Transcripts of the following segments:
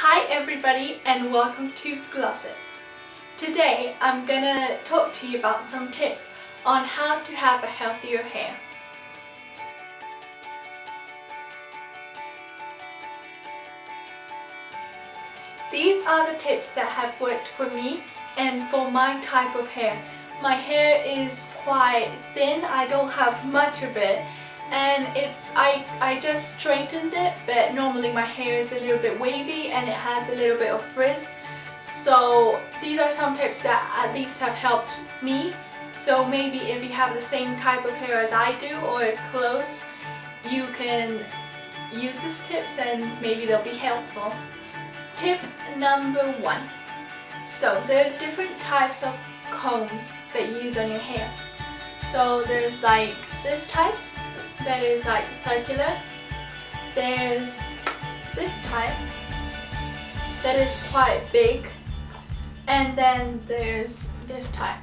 Hi everybody and welcome to Glossip. Today I'm gonna talk to you about some tips on how to have a healthier hair. These are the tips that have worked for me and for my type of hair. My hair is quite thin, I don't have much of it, and I just straightened it, but normally my hair is a little bit wavy and it has a little bit of frizz. So these are some tips that at least have helped me. So maybe if you have the same type of hair as I do or close, you can use these tips and maybe they'll be helpful. Tip number 1. So there's different types of combs that you use on your hair. So there's like this type that is like circular. There's this type that is quite big, and then there's this type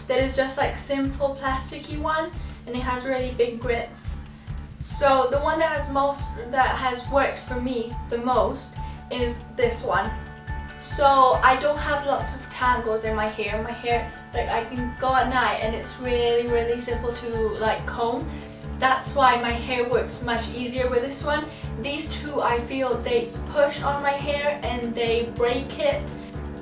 that is just like simple plasticky one and it has really big grits. So the one that has worked for me the most is this one. So I don't have lots of tangles in my hair. My hair, like, I can go at night and it's really simple to like comb. That's why my hair works much easier with this one. These two, I feel they push on my hair and they break it.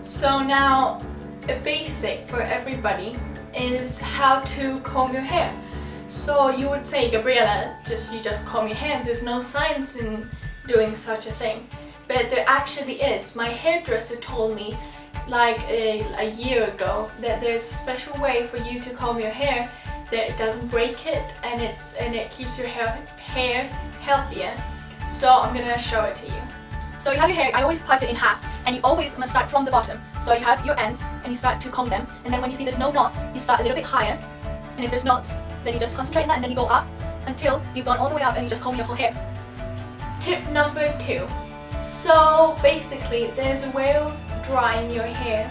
So now a basic for everybody is how to comb your hair. So you would say, Gabriella, you just comb your hair. There's no science in doing such a thing. But there actually is. My hairdresser told me like a year ago that there's a special way for you to comb your hair that it doesn't break it and it keeps your hair healthier. So I'm gonna show it to you. So you have your hair, I always cut it in half, and you always must start from the bottom. So you have your ends and you start to comb them, and then when you see there's no knots, you start a little bit higher, and if there's knots, then you just concentrate on that and then you go up until you've gone all the way up and you just comb your whole hair. Tip number 2. So basically there's a way of drying your hair.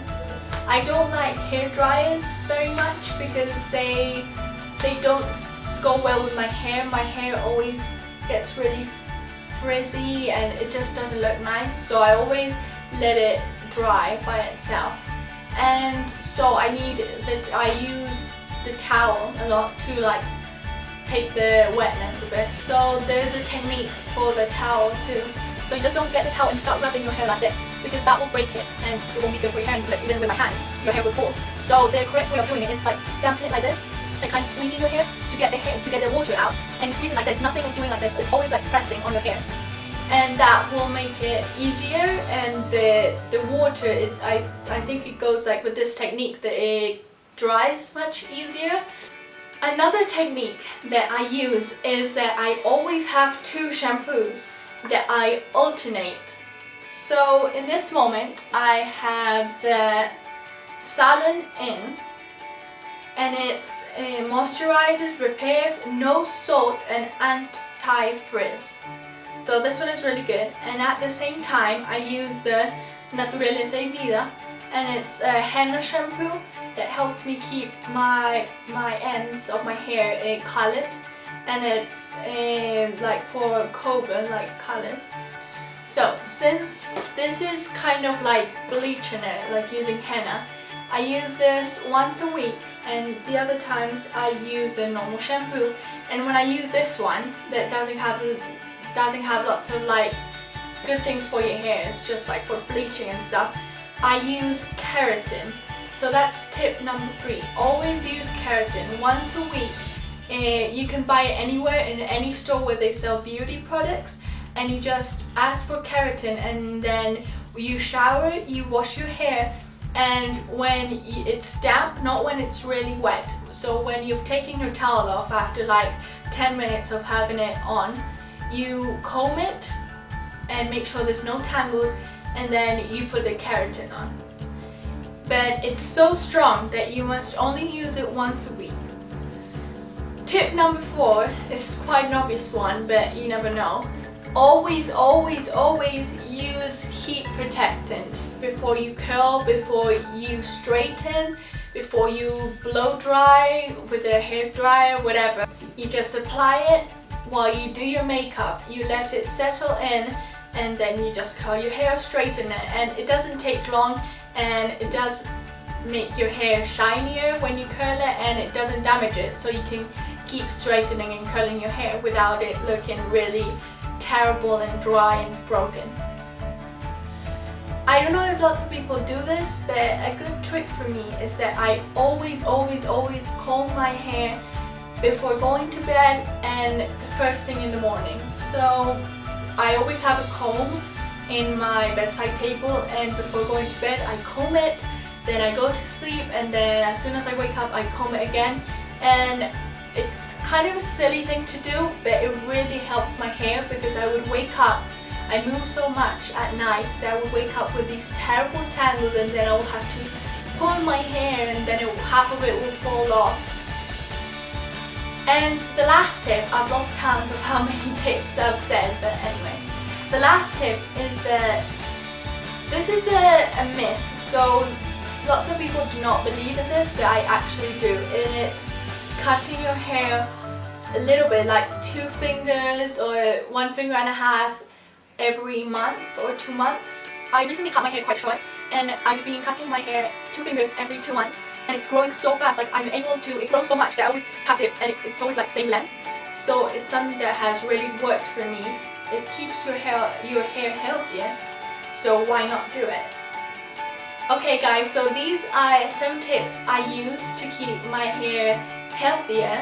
I don't like hair dryers very much because they don't go well with my hair. My hair always gets really frizzy and it just doesn't look nice, so I always let it dry by itself. And so I use the towel a lot to like take the wetness of it. So there's a technique for the towel too. So you just don't get the towel and start rubbing your hair like this, because that will break it and it won't be good for your hair, and like, even with my hands, your hair will fall. So the correct way of doing it is like dampen it like this, like kind of squeezing your hair to get the water out, and you squeeze it like this, nothing of doing like this, it's always like pressing on your hair. And that will make it easier, and the water, I think it goes like with this technique that it dries much easier. Another technique that I use is that I always have 2 shampoos that I alternate. So in this moment I have the Salon In, and it's moisturizes, repairs, no salt and anti-frizz. So this one is really good, and at the same time I use the Naturaleza y Vida, and it's a henna shampoo that helps me keep my ends of my hair colored, and it's like for Kobe like colors. So since this is kind of like bleaching it, like using henna, I use this once a week, and the other times I use the normal shampoo. And when I use this one that doesn't have lots of like good things for your hair, it's just like for bleaching and stuff, I use keratin. So that's tip number 3. Always use keratin once a week. You can buy it anywhere in any store where they sell beauty products, and you just ask for keratin, and then you shower, you wash your hair, and when it's damp, not when it's really wet. So when you've taken your towel off after like 10 minutes of having it on, you comb it and make sure there's no tangles, and then you put the keratin on. But it's so strong that you must only use it once a week. Tip number 4 is quite an obvious one, but you never know. Always use heat protectant before you curl, before you straighten, before you blow dry with a hair dryer, whatever. You just apply it while you do your makeup. You let it settle in and then you just curl your hair, straighten it, and it doesn't take long, and it does make your hair shinier when you curl it, and it doesn't damage it, so you can keep straightening and curling your hair without it looking really terrible and dry and broken. I don't know if lots of people do this, but a good trick for me is that I always comb my hair before going to bed and the first thing in the morning. So I always have a comb in my bedside table, and before going to bed I comb it, then I go to sleep, and then as soon as I wake up I comb it again. And it's kind of a silly thing to do, but it really helps my hair, because I would wake up, I move so much at night that I would wake up with these terrible tangles, and then I would have to comb my hair, and then half of it would fall off. And the last tip, I've lost count of how many tips I've said, but anyway. The last tip is that this is a myth, so lots of people do not believe in this, but I actually do, and it's cutting your hair a little bit, like 2 fingers or 1 finger and a half every month or 2 months. I recently cut my hair quite short, and I've been cutting my hair 2 fingers every 2 months, and it's growing so fast. Like it grows so much that I always cut it, and it's always like same length. So it's something that has really worked for me. It keeps your hair healthier, so why not do it? Okay guys, so these are some tips I use to keep my hair healthier,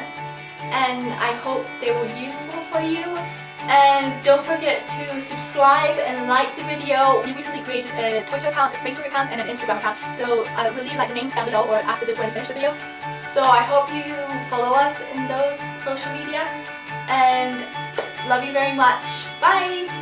and I hope they were useful for you. And don't forget to subscribe and like the video. We recently created a Twitter account, a Facebook account, and an Instagram account, so I will leave like the names down below or after when we finish the video. So I hope you follow us in those social media, and love you very much. Bye!